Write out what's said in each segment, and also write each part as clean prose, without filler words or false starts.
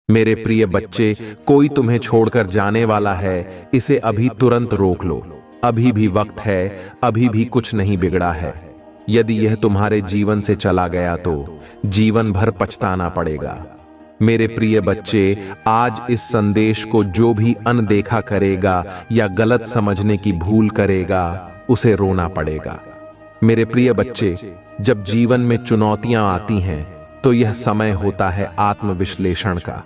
मेरे प्रिय बच्चे, कोई तुम्हें छोड़कर जाने वाला है, इसे अभी तुरंत रोक लो। अभी भी वक्त है, अभी भी कुछ नहीं बिगड़ा है। यदि यह तुम्हारे जीवन से चला गया तो जीवन भर पछताना पड़ेगा। मेरे प्रिय बच्चे, आज इस संदेश को जो भी अनदेखा करेगा या गलत समझने की भूल करेगा, उसे रोना पड़ेगा। मेरे प्रिय बच्चे, जब जीवन में चुनौतियां आती हैं तो यह समय होता है आत्मविश्लेषण का।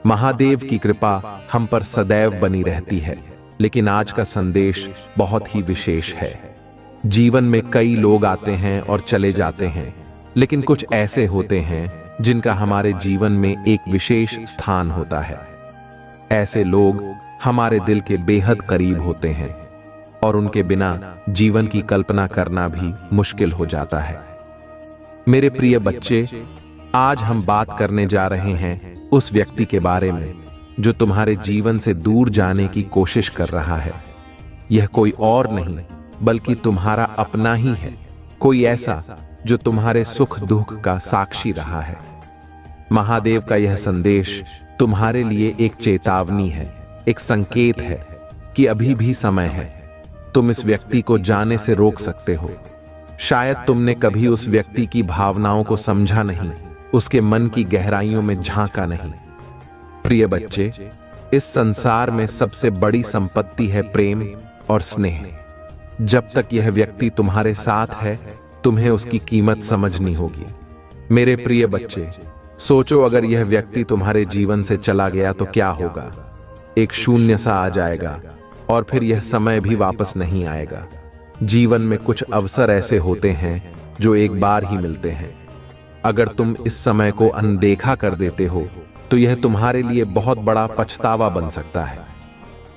महादेव की कृपा हम पर सदैव बनी रहती है, लेकिन आज का संदेश बहुत ही विशेष है। जीवन में कई लोग आते हैं और चले जाते हैं, लेकिन कुछ ऐसे होते हैं जिनका हमारे जीवन में एक विशेष स्थान होता है। ऐसे लोग हमारे दिल के बेहद करीब होते हैं और उनके बिना जीवन की कल्पना करना भी मुश्किल हो जाता है। मेरे प्रिय बच्चे, आज हम बात करने जा रहे हैं उस व्यक्ति के बारे में जो तुम्हारे जीवन से दूर जाने की कोशिश कर रहा है। यह कोई और नहीं बल्कि तुम्हारा अपना ही है, कोई ऐसा जो तुम्हारे सुख दुख का साक्षी रहा है। महादेव का यह संदेश तुम्हारे लिए एक चेतावनी है, एक संकेत है कि अभी भी समय है। तुम इस व्यक्ति को जाने से रोक सकते हो। शायद तुमने कभी उस व्यक्ति की भावनाओं को समझा नहीं, उसके मन की गहराइयों में झांका नहीं। प्रिय बच्चे, इस संसार में सबसे बड़ी संपत्ति है प्रेम और स्नेह। जब तक यह व्यक्ति तुम्हारे साथ है, तुम्हें उसकी कीमत समझनी होगी। मेरे प्रिय बच्चे, सोचो अगर यह व्यक्ति तुम्हारे जीवन से चला गया तो क्या होगा। एक शून्य सा आ जाएगा और फिर यह समय भी वापस नहीं आएगा। जीवन में कुछ अवसर ऐसे होते हैं जो एक बार ही मिलते हैं। अगर तुम इस समय को अनदेखा कर देते हो तो यह तुम्हारे लिए बहुत बड़ा पछतावा बन सकता है।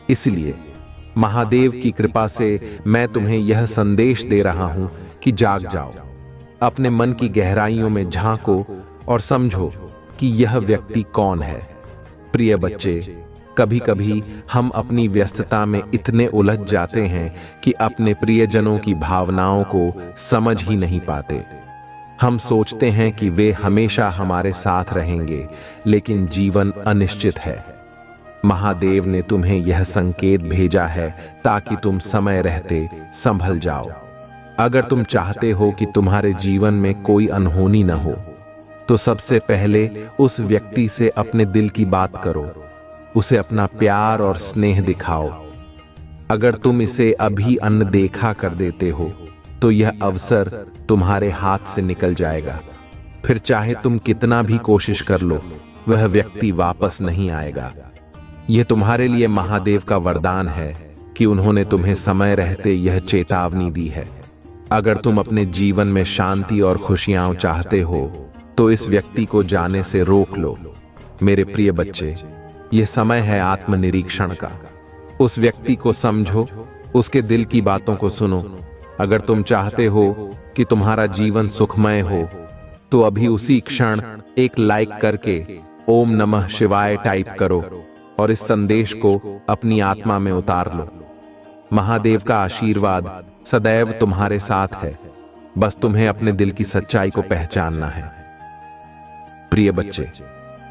इसलिए महादेव की कृपा से मैं तुम्हें यह संदेश दे रहा हूं कि जाग जाओ, अपने मन की गहराइयों में झांको और समझो कि यह व्यक्ति कौन है। प्रिय बच्चे, कभी कभी हम अपनी व्यस्तता में इतने उलझ जाते हैं कि अपने प्रियजनों की भावनाओं को समझ ही नहीं पाते। हम सोचते हैं कि वे हमेशा हमारे साथ रहेंगे, लेकिन जीवन अनिश्चित है। महादेव ने तुम्हें यह संकेत भेजा है ताकि तुम समय रहते संभल जाओ। अगर तुम चाहते हो कि तुम्हारे जीवन में कोई अनहोनी न हो, तो सबसे पहले उस व्यक्ति से अपने दिल की बात करो, उसे अपना प्यार और स्नेह दिखाओ। अगर तुम इसे अभी अनदेखा कर देते हो तो यह अवसर तुम्हारे हाथ से निकल जाएगा। फिर चाहे तुम कितना भी कोशिश कर लो, वह व्यक्ति वापस नहीं आएगा। यह तुम्हारे लिए महादेव का वरदान है कि उन्होंने तुम्हें समय रहते यह चेतावनी दी है। अगर तुम अपने जीवन में शांति और खुशियां चाहते हो तो इस व्यक्ति को जाने से रोक लो। मेरे प्रिय बच्चे, यह समय है आत्मनिरीक्षण का। उस व्यक्ति को समझो, उसके दिल की बातों को सुनो। अगर तुम चाहते हो कि तुम्हारा जीवन सुखमय हो तो अभी उसी क्षण एक लाइक करके ओम नमः शिवाय टाइप करो और इस संदेश को अपनी आत्मा में उतार लो। महादेव का आशीर्वाद सदैव तुम्हारे साथ है, बस तुम्हें अपने दिल की सच्चाई को पहचानना है। प्रिय बच्चे,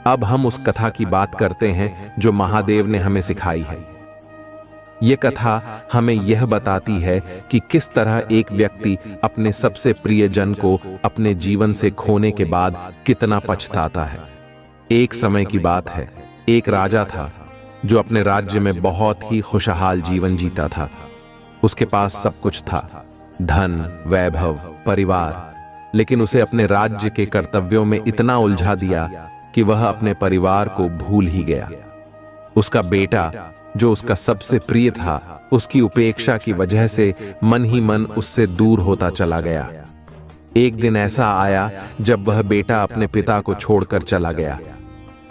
अब हम उस कथा की बात करते हैं जो महादेव ने हमें सिखाई है। यह कथा हमें यह बताती है कि किस तरह एक व्यक्ति अपने सबसे प्रिय जन को अपने जीवन से खोने के बाद कितना पछताता है। एक समय की बात है, एक राजा था जो अपने राज्य में बहुत ही खुशहाल जीवन जीता था। उसके पास सब कुछ था, धन, वैभव, परिवार, लेकिन उसे अपने राज्य के कर्तव्यों में इतना उलझा दिया कि वह अपने परिवार को भूल ही गया। उसका बेटा जो उसका सबसे प्रिय था, उसकी उपेक्षा की वजह से मन ही मन उससे दूर होता चला गया। एक दिन ऐसा आया जब वह बेटा अपने पिता को छोड़कर चला गया।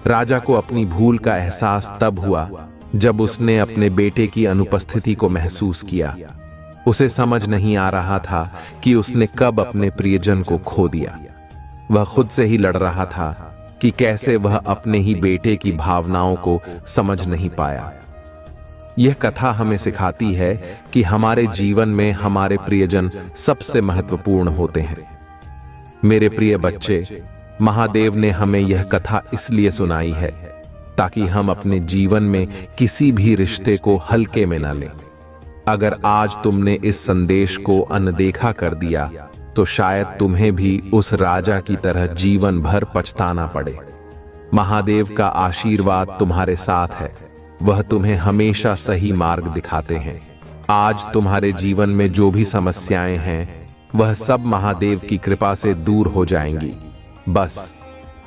राजा को अपनी भूल का एहसास तब हुआ जब उसने अपने बेटे की अनुपस्थिति को महसूस किया। उसे समझ नहीं आ रहा था कि उसने कब अपने प्रियजन को खो दिया। वह खुद से ही लड़ रहा था कि कैसे वह अपने ही बेटे की भावनाओं को समझ नहीं पाया। यह कथा हमें सिखाती है कि हमारे जीवन में हमारे प्रियजन सबसे महत्वपूर्ण होते हैं। मेरे प्रिय बच्चे, महादेव ने हमें यह कथा इसलिए सुनाई है ताकि हम अपने जीवन में किसी भी रिश्ते को हल्के में न लें। अगर आज तुमने इस संदेश को अनदेखा कर दिया तो शायद तुम्हें भी उस राजा की तरह जीवन भर पछताना पड़े। महादेव का आशीर्वाद तुम्हारे साथ है, वह तुम्हें हमेशा सही मार्ग दिखाते हैं। आज तुम्हारे जीवन में जो भी समस्याएं हैं वह सब महादेव की कृपा से दूर हो जाएंगी। बस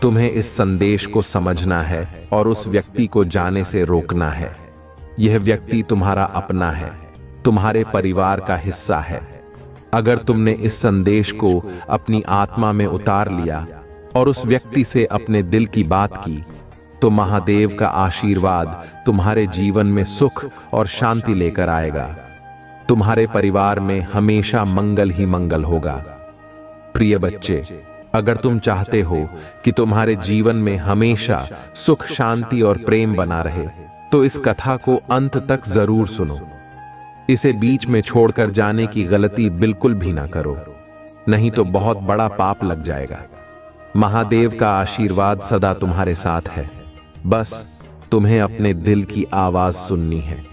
तुम्हें इस संदेश को समझना है और उस व्यक्ति को जाने से रोकना है। यह व्यक्ति तुम्हारा अपना है, तुम्हारे परिवार का हिस्सा है। अगर तुमने इस संदेश को अपनी आत्मा में उतार लिया और उस व्यक्ति से अपने दिल की बात की तो महादेव का आशीर्वाद तुम्हारे जीवन में सुख और शांति लेकर आएगा। तुम्हारे परिवार में हमेशा मंगल ही मंगल होगा। प्रिय बच्चे, अगर तुम चाहते हो कि तुम्हारे जीवन में हमेशा सुख, शांति और प्रेम बना रहे तो इस कथा को अंत तक जरूर सुनो। इसे बीच में छोड़कर जाने की गलती बिल्कुल भी ना करो, नहीं तो बहुत बड़ा पाप लग जाएगा। महादेव का आशीर्वाद सदा तुम्हारे साथ है, बस तुम्हें अपने दिल की आवाज सुननी है।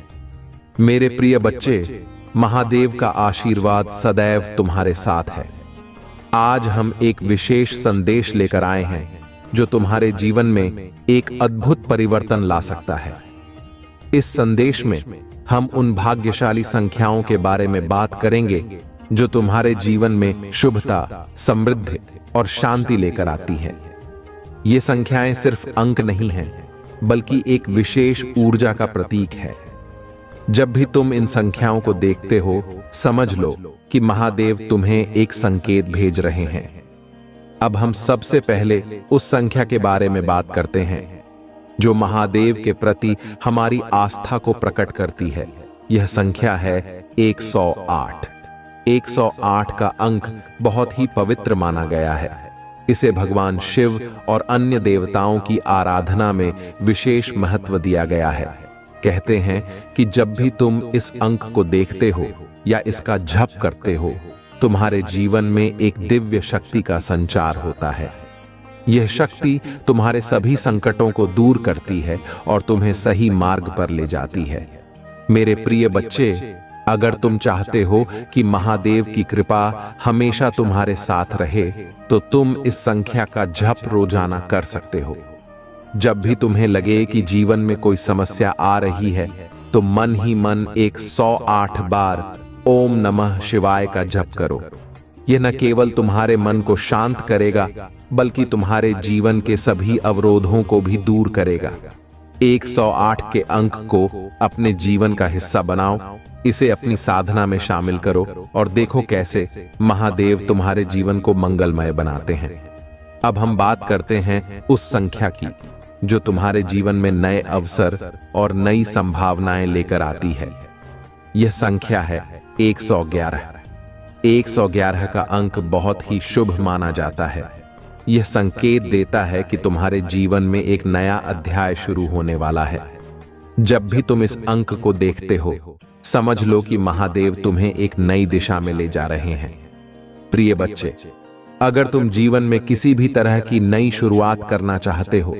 मेरे प्रिय बच्चे, महादेव का आशीर्वाद सदैव तुम्हारे साथ है। आज हम एक विशेष संदेश लेकर आए हैं जो तुम्हारे जीवन में एक अद्भुत परिवर्तन ला सकता है। इस संदेश में हम उन भाग्यशाली संख्याओं के बारे में बात करेंगे जो तुम्हारे जीवन में शुभता, समृद्धि और शांति लेकर आती हैं। ये संख्याएं सिर्फ अंक नहीं हैं, बल्कि एक विशेष ऊर्जा का प्रतीक है। जब भी तुम इन संख्याओं को देखते हो, समझ लो कि महादेव तुम्हें एक संकेत भेज रहे हैं। अब हम सबसे पहले उस संख्या के बारे में बात करते हैं जो महादेव के प्रति हमारी आस्था को प्रकट करती है। यह संख्या है 108। 108 का अंक बहुत ही पवित्र माना गया है। इसे भगवान शिव और अन्य देवताओं की आराधना में विशेष महत्व दिया गया है। कहते हैं कि जब भी तुम इस अंक को देखते हो या इसका जप करते हो, तुम्हारे जीवन में एक दिव्य शक्ति का संचार होता है। यह शक्ति तुम्हारे सभी संकटों को दूर करती है और तुम्हें सही मार्ग पर ले जाती है। मेरे प्रिय बच्चे, अगर तुम चाहते हो कि महादेव की कृपा हमेशा तुम्हारे साथ रहे, तो तुम इस संख्या का जप रोजाना कर सकते हो। जब भी तुम्हें लगे कि जीवन में कोई समस्या आ रही है, तो मन ही मन 108 बार ओम नमः शिवाय का जप करो। यह न केवल तुम्हारे मन को शांत करेगा, बल्कि तुम्हारे जीवन के सभी अवरोधों को भी दूर करेगा। 108 के अंक को अपने जीवन का हिस्सा बनाओ, इसे अपनी साधना में शामिल करो और देखो कैसे महादेव तुम्हारे जीवन को मंगलमय बनाते हैं। अब हम बात करते हैं उस संख्या की जो तुम्हारे जीवन में नए अवसर और नई संभावनाएं लेकर आती है। यह संख्या है 111। 111 का अंक बहुत ही शुभ माना जाता है। यह संकेत देता है कि तुम्हारे जीवन में एक नया अध्याय शुरू होने वाला है। जब भी तुम इस अंक को देखते हो, समझ लो कि महादेव तुम्हें एक नई दिशा में ले जा रहे हैं। प्रिय बच्चे, अगर तुम जीवन में किसी भी तरह की नई शुरुआत करना चाहते हो,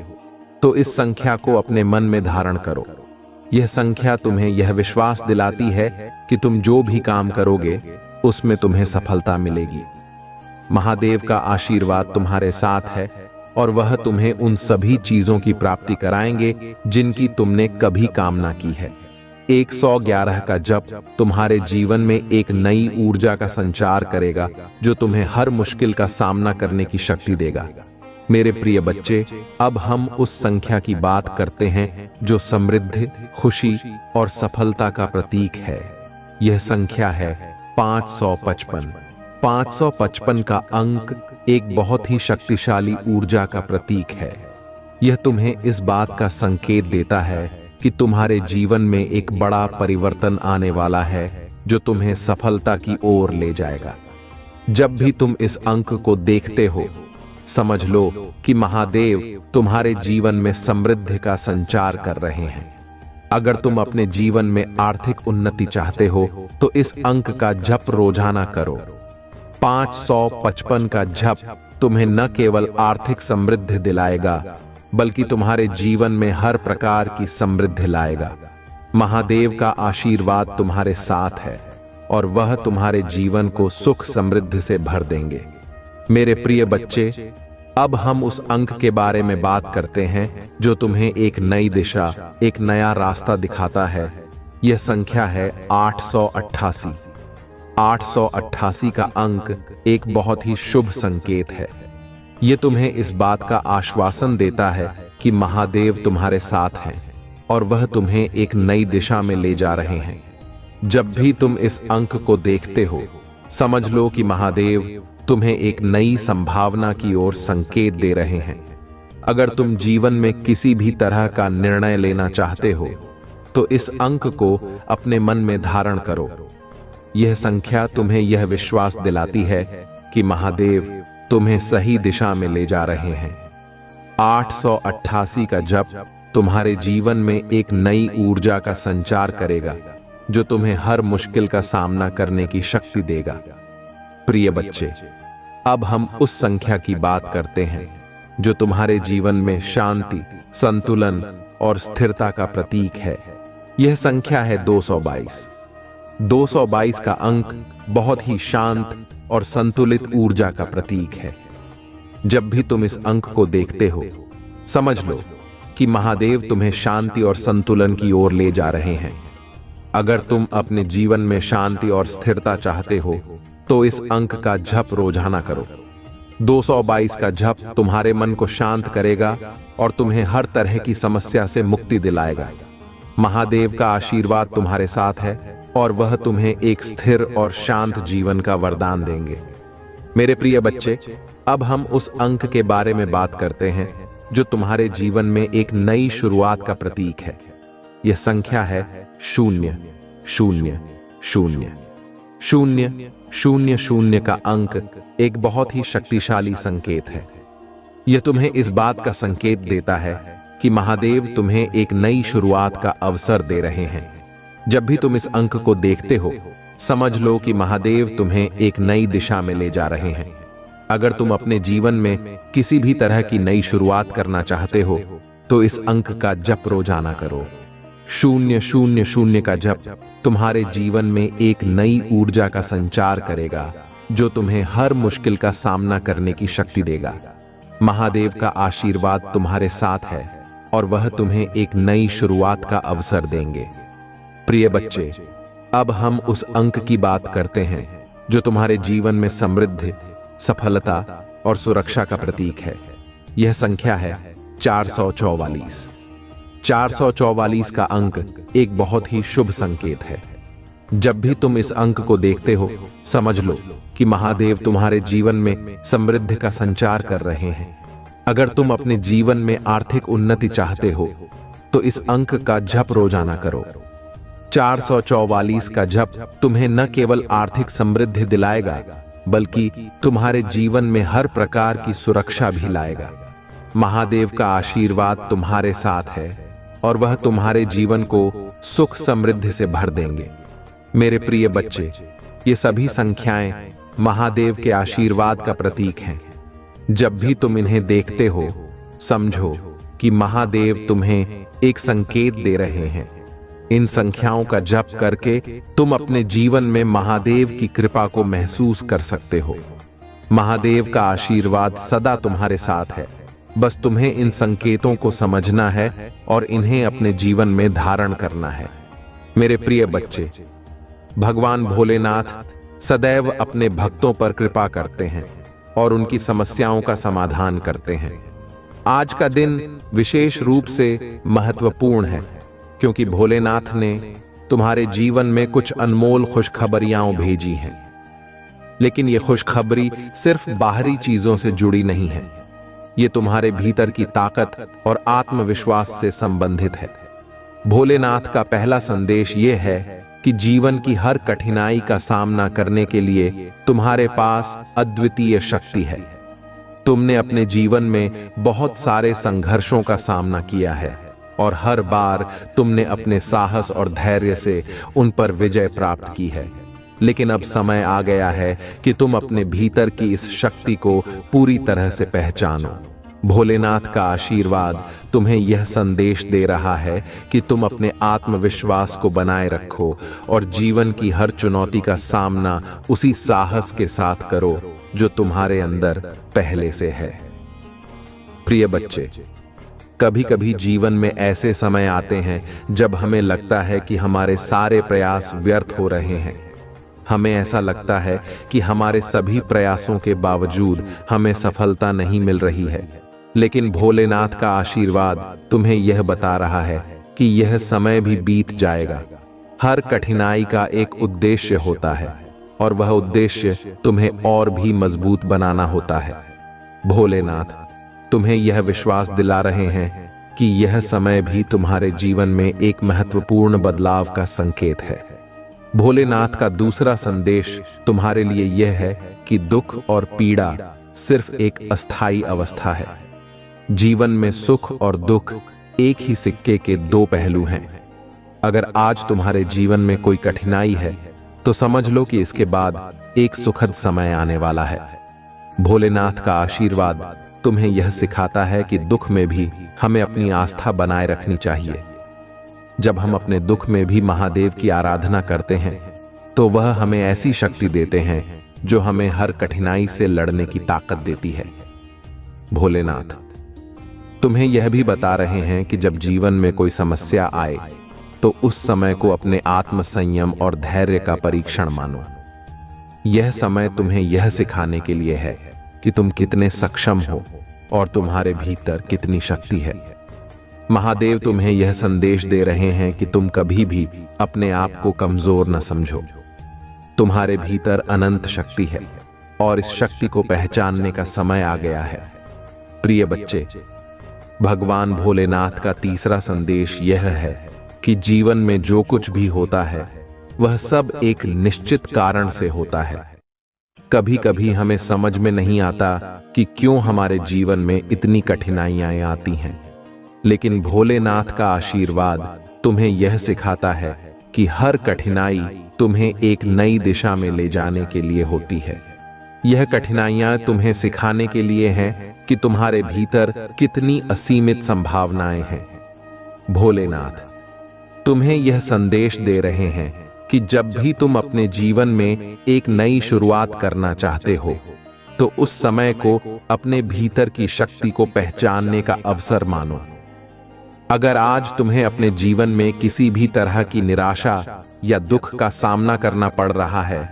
तो इस संख्या को अपने मन में धारण करो। यह संख्या तुम्हें यह विश्वास दिलाती है कि तुम जो भी काम करोगे उसमें तुम्हें सफलता मिलेगी। महादेव का आशीर्वाद तुम्हारे साथ है और वह तुम्हें उन सभी चीजों की प्राप्ति कराएंगे जिनकी तुमने कभी कामना की है। 111 का जप तुम्हारे जीवन में एक नई ऊर्जा का संचार करेगा जो तुम्हें हर मुश्किल का सामना करने की शक्ति देगा। मेरे प्रिय बच्चे, अब हम उस संख्या की बात करते हैं जो समृद्धि, खुशी और सफलता का प्रतीक है। यह संख्या है 555। 555 का अंक एक बहुत ही शक्तिशाली ऊर्जा का प्रतीक है। यह तुम्हें इस बात का संकेत देता है कि तुम्हारे जीवन में एक बड़ा परिवर्तन आने वाला है जो तुम्हें सफलता की ओर ले जाएगा। जब भी तुम इस अंक को देखते हो, समझ लो कि महादेव तुम्हारे जीवन में समृद्धि का संचार कर रहे हैं। अगर तुम अपने जीवन में आर्थिक उन्नति चाहते हो तो इस अंक का जप रोजाना करो। 555 का जप तुम्हें न केवल आर्थिक समृद्धि दिलाएगा, बल्कि तुम्हारे जीवन में हर प्रकार की समृद्धि लाएगा। महादेव का आशीर्वाद तुम्हारे साथ है और वह तुम्हारे जीवन को सुख समृद्धि से भर देंगे। मेरे प्रिय बच्चे, अब हम उस अंक के बारे में बात करते हैं जो तुम्हें एक नई दिशा, एक नया रास्ता दिखाता है। यह संख्या है 888। 888 का अंक एक बहुत ही शुभ संकेत है। यह तुम्हें इस बात का आश्वासन देता है कि महादेव तुम्हारे साथ हैं और वह तुम्हें एक नई दिशा में ले जा रहे हैं। जब भी तुम इस अंक को देखते हो, समझ लो कि महादेव तुम्हें एक नई संभावना की ओर संकेत दे रहे हैं। अगर तुम जीवन में किसी भी तरह का निर्णय लेना चाहते हो तो इस अंक को अपने मन में धारण करो। यह संख्या तुम्हें यह विश्वास दिलाती है कि महादेव तुम्हें सही दिशा में ले जा रहे हैं। 888 का जप तुम्हारे जीवन में एक नई ऊर्जा का संचार करेगा जो तुम्हें हर मुश्किल का सामना करने की शक्ति देगा। प्रिय बच्चे, अब हम उस संख्या की बात करते हैं जो तुम्हारे जीवन में शांति, संतुलन और स्थिरता का प्रतीक है। यह संख्या है 222। 222 का अंक बहुत ही शांत और संतुलित ऊर्जा का प्रतीक है। जब भी तुम इस अंक को देखते हो, समझ लो कि महादेव तुम्हें शांति और संतुलन की ओर ले जा रहे हैं। अगर तुम अपने जीवन में शांति और स्थिरता चाहते हो तो इस अंक का जप रोजाना करो। 222 का जप तुम्हारे मन को शांत करेगा और तुम्हें हर तरह की समस्या से मुक्ति दिलाएगा। महादेव का आशीर्वाद तुम्हारे साथ है और वह तुम्हें एक स्थिर और शांत जीवन का वरदान देंगे। मेरे प्रिय बच्चे, अब हम उस अंक के बारे में बात करते हैं जो तुम्हारे जीवन में एक नई शुरुआत का प्रतीक है। यह संख्या है 0 0 0 0 0 0 का अंक एक बहुत ही शक्तिशाली संकेत है। यह तुम्हें इस बात का संकेत देता है कि महादेव तुम्हें एक नई शुरुआत का अवसर दे रहे हैं। जब भी तुम इस अंक को देखते हो, समझ लो कि महादेव तुम्हें एक नई दिशा में ले जा रहे हैं। अगर तुम अपने जीवन में किसी भी तरह की नई शुरुआत करना चाहते हो तो इस अंक का जप रोजाना करो। 0 0 0 का जप तुम्हारे जीवन में एक नई ऊर्जा का संचार करेगा जो तुम्हें हर मुश्किल का सामना करने की शक्ति देगा। महादेव का आशीर्वाद तुम्हारे साथ है और वह तुम्हें एक नई शुरुआत का अवसर देंगे। प्रिय बच्चे, अब हम उस अंक की बात करते हैं जो तुम्हारे जीवन में समृद्धि, सफलता और सुरक्षा का प्रतीक है। यह संख्या है 444। 444 का अंक एक बहुत ही शुभ संकेत है। जब भी तुम इस अंक को देखते हो, समझ लो कि महादेव तुम्हारे जीवन में समृद्धि का संचार कर रहे हैं। अगर तुम अपने जीवन में आर्थिक उन्नति चाहते हो तो इस अंक का जप रोजाना करो। 444 का जप तुम्हें न केवल आर्थिक समृद्धि दिलाएगा बल्कि तुम्हारे जीवन में हर प्रकार की सुरक्षा भी लाएगा। महादेव का आशीर्वाद तुम्हारे साथ है और वह तुम्हारे जीवन को सुख समृद्धि से भर देंगे। मेरे प्रिय बच्चे, ये सभी संख्याएं महादेव के आशीर्वाद का प्रतीक हैं। जब भी तुम इन्हें देखते हो, समझो कि महादेव तुम्हें एक संकेत दे रहे हैं। इन संख्याओं का जप करके तुम अपने जीवन में महादेव की कृपा को महसूस कर सकते हो। महादेव का आशीर्वाद सदा तुम्हारे साथ है। बस तुम्हें इन संकेतों को समझना है और इन्हें अपने जीवन में धारण करना है। मेरे प्रिय बच्चे, भगवान भोलेनाथ सदैव अपने भक्तों पर कृपा करते हैं और उनकी समस्याओं का समाधान करते हैं। आज का दिन विशेष रूप से महत्वपूर्ण है क्योंकि भोलेनाथ ने तुम्हारे जीवन में कुछ अनमोल खुशखबरियां भेजी हैं। लेकिन ये खुशखबरी सिर्फ बाहरी चीजों से जुड़ी नहीं है, ये तुम्हारे भीतर की ताकत और आत्मविश्वास से संबंधित है। भोलेनाथ का पहला संदेश ये है कि जीवन की हर कठिनाई का सामना करने के लिए तुम्हारे पास अद्वितीय शक्ति है। तुमने अपने जीवन में बहुत सारे संघर्षों का सामना किया है और हर बार तुमने अपने साहस और धैर्य से उन पर विजय प्राप्त की है। लेकिन अब समय आ गया है कि तुम अपने भीतर की इस शक्ति को पूरी तरह से पहचानो। भोलेनाथ का आशीर्वाद तुम्हें यह संदेश दे रहा है कि तुम अपने आत्मविश्वास को बनाए रखो और जीवन की हर चुनौती का सामना उसी साहस के साथ करो जो तुम्हारे अंदर पहले से है। प्रिय बच्चे, कभी कभी जीवन में ऐसे समय आते हैं जब हमें लगता है कि हमारे सारे प्रयास व्यर्थ हो रहे हैं। हमें ऐसा लगता है कि हमारे सभी प्रयासों के बावजूद हमें सफलता नहीं मिल रही है। लेकिन भोलेनाथ का आशीर्वाद तुम्हें यह बता रहा है कि यह समय भी बीत जाएगा। हर कठिनाई का एक उद्देश्य होता है और वह उद्देश्य तुम्हें और भी मजबूत बनाना होता है। भोलेनाथ तुम्हें यह विश्वास दिला रहे हैं कि यह समय भी तुम्हारे जीवन में एक महत्वपूर्ण बदलाव का संकेत है। भोलेनाथ का दूसरा संदेश तुम्हारे लिए यह है कि दुख और पीड़ा सिर्फ एक अस्थायी अवस्था है। जीवन में सुख और दुख एक ही सिक्के के दो पहलू हैं। अगर आज तुम्हारे जीवन में कोई कठिनाई है तो समझ लो कि इसके बाद एक सुखद समय आने वाला है। भोलेनाथ का आशीर्वाद तुम्हें यह सिखाता है कि दुख में भी हमें अपनी आस्था बनाए रखनी चाहिए। जब हम अपने दुख में भी महादेव की आराधना करते हैं तो वह हमें ऐसी शक्ति देते हैं जो हमें हर कठिनाई से लड़ने की ताकत देती है। भोलेनाथ तुम्हें यह भी बता रहे हैं कि जब जीवन में कोई समस्या आए तो उस समय को अपने आत्म संयम और धैर्य का परीक्षण मानो। यह समय तुम्हें यह सिखाने के लिए है कि तुम कितने सक्षम हो और तुम्हारे भीतर कितनी शक्ति है। महादेव तुम्हें यह संदेश दे रहे हैं कि तुम कभी भी अपने आप को कमजोर न समझो। तुम्हारे भीतर अनंत शक्ति है और इस शक्ति को पहचानने का समय आ गया है। प्रिय बच्चे, भगवान भोलेनाथ का तीसरा संदेश यह है कि जीवन में जो कुछ भी होता है वह सब एक निश्चित कारण से होता है। कभी कभी हमें समझ में नहीं आता कि क्यों हमारे जीवन में इतनी कठिनाइयां आती हैं, लेकिन भोलेनाथ का आशीर्वाद तुम्हें यह सिखाता है कि हर कठिनाई तुम्हें एक नई दिशा में ले जाने के लिए होती है। यह कठिनाइयां तुम्हें सिखाने के लिए हैं कि तुम्हारे भीतर कितनी असीमित संभावनाएं हैं। भोलेनाथ तुम्हें यह संदेश दे रहे हैं कि जब भी तुम अपने जीवन में एक नई शुरुआत करना चाहते हो तो उस समय को अपने भीतर की शक्ति को पहचानने का अवसर मानो। अगर आज तुम्हें अपने जीवन में किसी भी तरह की निराशा या दुख का सामना करना पड़ रहा है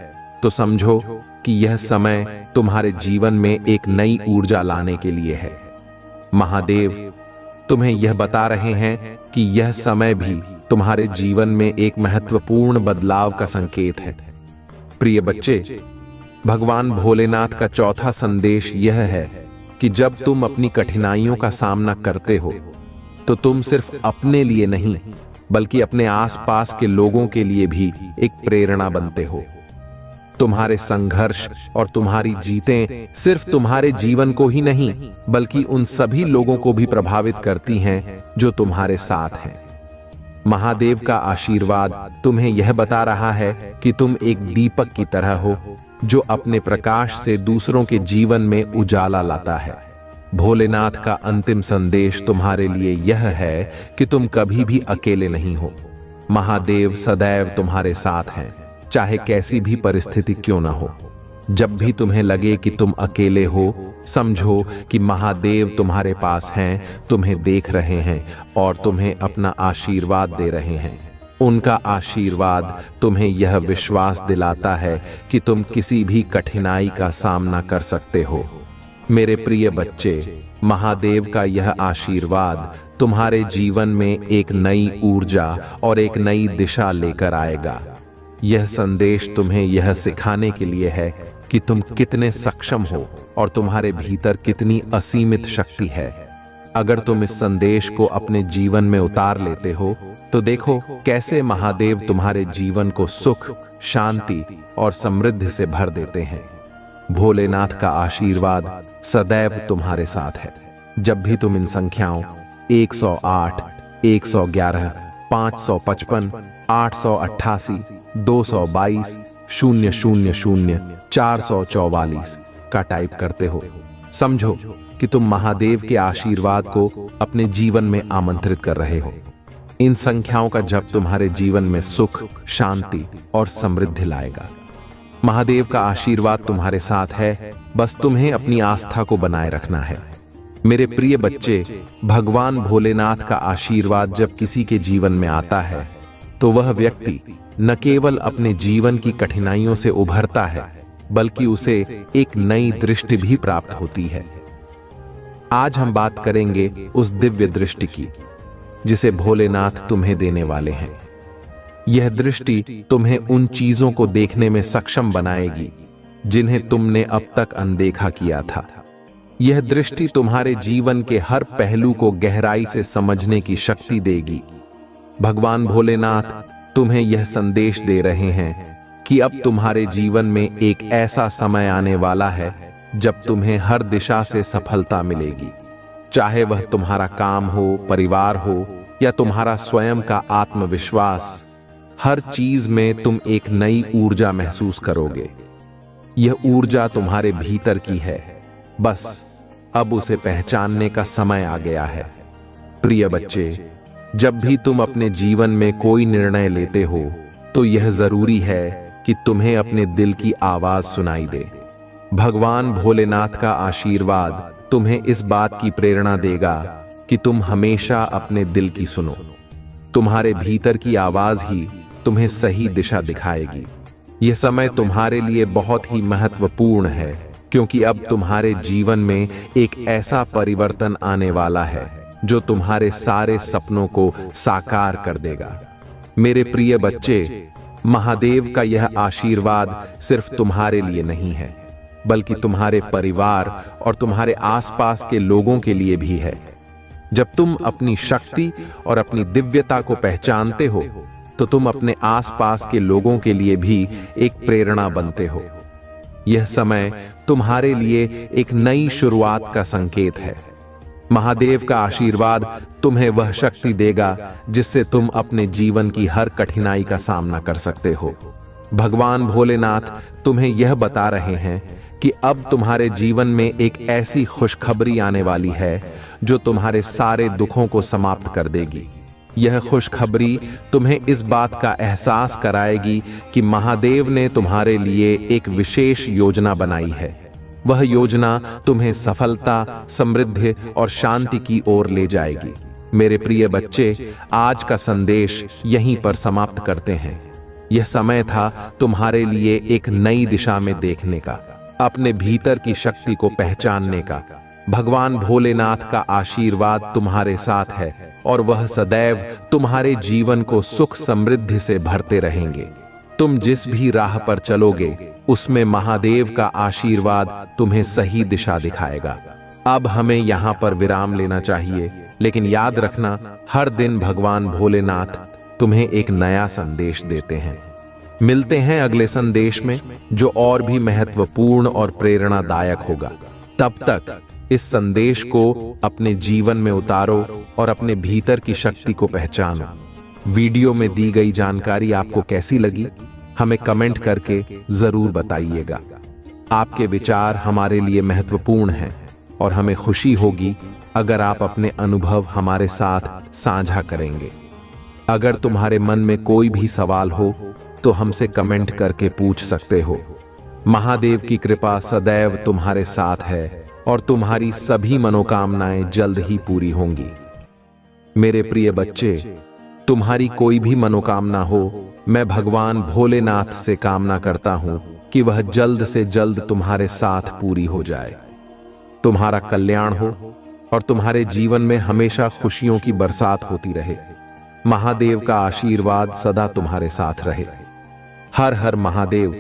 तो समझो कि यह समय तुम्हारे जीवन में एक नई ऊर्जा लाने के लिए है। महादेव तुम्हें यह बता रहे हैं कि यह समय भी तुम्हारे जीवन में एक महत्वपूर्ण बदलाव का संकेत है। प्रिय बच्चे, भगवान भोलेनाथ का चौथा संदेश यह है कि जब तुम अपनी कठिनाइयों का सामना करते हो तो तुम सिर्फ अपने लिए नहीं बल्कि अपने आसपास के लोगों के लिए भी एक प्रेरणा बनते हो। तुम्हारे संघर्ष और तुम्हारी जीतें सिर्फ तुम्हारे जीवन को ही नहीं बल्कि उन सभी लोगों को भी प्रभावित करती हैं जो तुम्हारे साथ हैं। महादेव का आशीर्वाद तुम्हें यह बता रहा है कि तुम एक दीपक की तरह हो जो अपने प्रकाश से दूसरों के जीवन में उजाला लाता है। भोलेनाथ का अंतिम संदेश तुम्हारे लिए यह है कि तुम कभी भी अकेले नहीं हो। महादेव सदैव तुम्हारे साथ हैं, चाहे कैसी भी परिस्थिति क्यों ना हो। जब भी तुम्हें लगे कि तुम अकेले हो, समझो कि महादेव तुम्हारे पास हैं, तुम्हें देख रहे हैं और तुम्हें अपना आशीर्वाद दे रहे हैं। उनका आशीर्वाद तुम्हें यह विश्वास दिलाता है कि तुम किसी भी कठिनाई का सामना कर सकते हो। मेरे प्रिय बच्चे, महादेव का यह आशीर्वाद तुम्हारे जीवन में एक नई ऊर्जा और एक नई दिशा लेकर आएगा। यह संदेश तुम्हें यह सिखाने के लिए है कि तुम कितने सक्षम हो और तुम्हारे भीतर कितनी असीमित शक्ति है। अगर तुम इस संदेश को अपने जीवन में उतार लेते हो तो देखो कैसे महादेव तुम्हारे जीवन को सुख, शांति और समृद्धि से भर देते हैं। भोलेनाथ का आशीर्वाद सदैव तुम्हारे साथ है। जब भी तुम इन संख्याओं 108, 111, 555, 888, 222, 000, 444 का टाइप करते हो, समझो कि तुम महादेव के आशीर्वाद को अपने जीवन में आमंत्रित कर रहे हो। इन संख्याओं का जप तुम्हारे जीवन में सुख, शांति और समृद्धि लाएगा। महादेव का आशीर्वाद तुम्हारे साथ है, बस तुम्हें अपनी आस्था को बनाए रखना है। मेरे प्रिय बच्चे, भगवान भोलेनाथ का आशीर्वाद जब किसी के जीवन में आता है तो वह व्यक्ति न केवल अपने जीवन की कठिनाइयों से उभरता है, बल्कि उसे एक नई दृष्टि भी प्राप्त होती है। आज हम बात करेंगे उस दिव्य दृष्टि की जिसे भोलेनाथ तुम्हें देने वाले हैं। यह दृष्टि तुम्हें उन चीजों को देखने में सक्षम बनाएगी जिन्हें तुमने अब तक अनदेखा किया था। यह दृष्टि तुम्हारे जीवन के हर पहलू को गहराई से समझने की शक्ति देगी। भगवान भोलेनाथ तुम्हें यह संदेश दे रहे हैं कि अब तुम्हारे जीवन में एक ऐसा समय आने वाला है जब तुम्हें हर दिशा से सफलता मिलेगी। चाहे वह तुम्हारा काम हो, परिवार हो या तुम्हारा स्वयं का आत्मविश्वास, हर चीज में तुम एक नई ऊर्जा महसूस करोगे। यह ऊर्जा तुम्हारे भीतर की है, बस अब उसे पहचानने का समय आ गया है। प्रिय बच्चे, जब भी तुम अपने जीवन में कोई निर्णय लेते हो तो यह जरूरी है कि तुम्हें अपने दिल की आवाज सुनाई दे। भगवान भोलेनाथ का आशीर्वाद तुम्हें इस बात की प्रेरणा देगा कि तुम हमेशा अपने दिल की सुनो। तुम्हारे भीतर की आवाज ही तुम्हें सही दिशा दिखाएगी। यह समय तुम्हारे लिए बहुत ही महत्वपूर्ण है, क्योंकि अब तुम्हारे जीवन में एक ऐसा परिवर्तन आने वाला है जो तुम्हारे सारे सपनों को साकार कर देगा। मेरे प्रिय बच्चे, महादेव का यह आशीर्वाद सिर्फ तुम्हारे लिए नहीं है, बल्कि तुम्हारे परिवार और तुम्हारे आसपास के लोगों के लिए भी है। जब तुम अपनी शक्ति और अपनी दिव्यता को पहचानते हो तो तुम अपने आसपास के लोगों के लिए भी एक प्रेरणा बनते हो। यह समय तुम्हारे लिए एक नई शुरुआत का संकेत है। महादेव का आशीर्वाद तुम्हें वह शक्ति देगा जिससे तुम अपने जीवन की हर कठिनाई का सामना कर सकते हो। भगवान भोलेनाथ तुम्हें यह बता रहे हैं कि अब तुम्हारे जीवन में एक ऐसी खुशखबरी आने वाली है जो तुम्हारे सारे दुखों को समाप्त कर देगी। यह खुशखबरी तुम्हें इस बात का एहसास कराएगी कि महादेव ने तुम्हारे लिए एक विशेष योजना बनाई है। वह योजना तुम्हें सफलता, समृद्धि और शांति की ओर ले जाएगी। मेरे प्रिय बच्चे, आज का संदेश यहीं पर समाप्त करते हैं। यह समय था तुम्हारे लिए एक नई दिशा में देखने का, अपने भीतर की शक्ति को पहचानने का। भगवान भोलेनाथ का आशीर्वाद तुम्हारे साथ है और वह सदैव तुम्हारे जीवन को सुख समृद्धि से भरते रहेंगे। तुम जिस भी राह पर चलोगे उसमें महादेव का आशीर्वाद तुम्हें सही दिशा दिखाएगा। अब हमें यहाँ पर विराम लेना चाहिए, लेकिन याद रखना, हर दिन भगवान भोलेनाथ तुम्हें एक नया संदेश देते हैं। मिलते हैं अगले संदेश में, जो और भी महत्वपूर्ण और प्रेरणादायक होगा। तब तक इस संदेश को अपने जीवन में उतारो और अपने भीतर की शक्ति को पहचानो। वीडियो में दी गई जानकारी आपको कैसी लगी, हमें कमेंट करके जरूर बताइएगा। आपके विचार हमारे लिए महत्वपूर्ण हैं और हमें खुशी होगी अगर आप अपने अनुभव हमारे साथ साझा करेंगे। अगर तुम्हारे मन में कोई भी सवाल हो तो हमसे कमेंट करके पूछ सकते हो। महादेव की कृपा सदैव तुम्हारे साथ है और तुम्हारी सभी मनोकामनाएं जल्द ही पूरी होंगी। मेरे प्रिय बच्चे, तुम्हारी कोई भी मनोकामना हो, मैं भगवान भोलेनाथ से कामना करता हूं कि वह जल्द से जल्द तुम्हारे साथ पूरी हो जाए। तुम्हारा कल्याण हो और तुम्हारे जीवन में हमेशा खुशियों की बरसात होती रहे। महादेव का आशीर्वाद सदा तुम्हारे साथ रहे। हर हर महादेव।